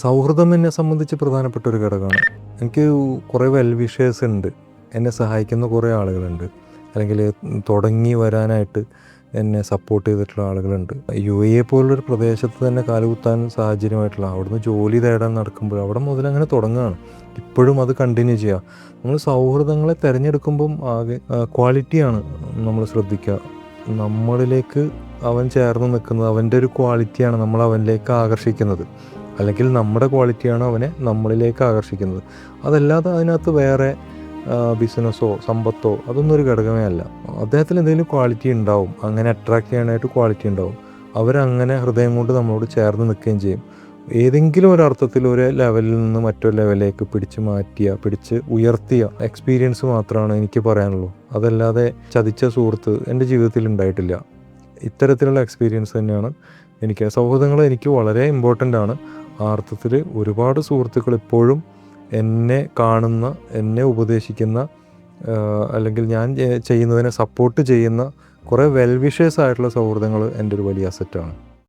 സൗഹൃദം എന്നെ സംബന്ധിച്ച് പ്രധാനപ്പെട്ട ഒരു ഘടകമാണ്. എനിക്ക് കുറേ വെൽ വിഷേഴ്സ് ഉണ്ട്, എന്നെ സഹായിക്കുന്ന കുറേ ആളുകളുണ്ട്, അല്ലെങ്കിൽ തുടങ്ങി വരാനായിട്ട് എന്നെ സപ്പോർട്ട് ചെയ്തിട്ടുള്ള ആളുകളുണ്ട്. UAE പോലുള്ളൊരു പ്രദേശത്ത് തന്നെ കാലുകുത്താൻ സാഹചര്യമായിട്ടുള്ള, അവിടുന്ന് ജോലി തേടാൻ നടക്കുമ്പോൾ അവിടെ മുതൽ അങ്ങനെ തുടങ്ങുകയാണ്. ഇപ്പോഴും അത് കണ്ടിന്യൂ ചെയ്യുക. നമ്മൾ സൗഹൃദങ്ങളെ തിരഞ്ഞെടുക്കുമ്പം ആകെ ക്വാളിറ്റിയാണ് നമ്മൾ ശ്രദ്ധിക്കുക. നമ്മളിലേക്ക് അവൻ ചേർന്ന് നിൽക്കുന്നത്, അവൻ്റെ ഒരു ക്വാളിറ്റിയാണ് നമ്മൾ അവനിലേക്ക് ആകർഷിക്കുന്നത്, അല്ലെങ്കിൽ നമ്മുടെ ക്വാളിറ്റിയാണ് അവനെ നമ്മളിലേക്ക് ആകർഷിക്കുന്നത്. അതല്ലാതെ അതിനകത്ത് വേറെ ബിസിനസ്സോ സമ്പത്തോ അതൊന്നും ഒരു ഘടകമേ അല്ല. അദ്ദേഹത്തിന് എന്തെങ്കിലും ക്വാളിറ്റി ഉണ്ടാവും, അങ്ങനെ അട്രാക്റ്റ് ചെയ്യാനായിട്ട് ക്വാളിറ്റി ഉണ്ടാവും. അവരങ്ങനെ ഹൃദയം കൊണ്ട് നമ്മളോട് ചേർന്ന് നിൽക്കുകയും ചെയ്യും. ഏതെങ്കിലും ഒരർത്ഥത്തിൽ ഒരു ലെവലിൽ നിന്ന് മറ്റൊരു ലെവലിലേക്ക് പിടിച്ച് ഉയർത്തിയ എക്സ്പീരിയൻസ് മാത്രമാണ് എനിക്ക് പറയാനുള്ളൂ. അതല്ലാതെ ചതിച്ച സുഹൃത്ത് എൻ്റെ ജീവിതത്തിൽ ഉണ്ടായിട്ടില്ല. ഇത്തരത്തിലുള്ള എക്സ്പീരിയൻസ് തന്നെയാണ് എനിക്ക്. സൗഹൃദങ്ങൾ എനിക്ക് വളരെ ഇമ്പോർട്ടൻ്റ് ആണ്. ആ അർത്ഥത്തിൽ ഒരുപാട് സുഹൃത്തുക്കൾ ഇപ്പോഴും എന്നെ കാണുന്ന, എന്നെ ഉപദേശിക്കുന്ന, അല്ലെങ്കിൽ ഞാൻ ചെയ്യുന്നതിനെ സപ്പോർട്ട് ചെയ്യുന്ന കുറേ വെൽ വിഷേഴ്സ് ആയിട്ടുള്ള സൗഹൃദങ്ങൾ എൻ്റെ ഒരു വലിയ അസറ്റാണ്.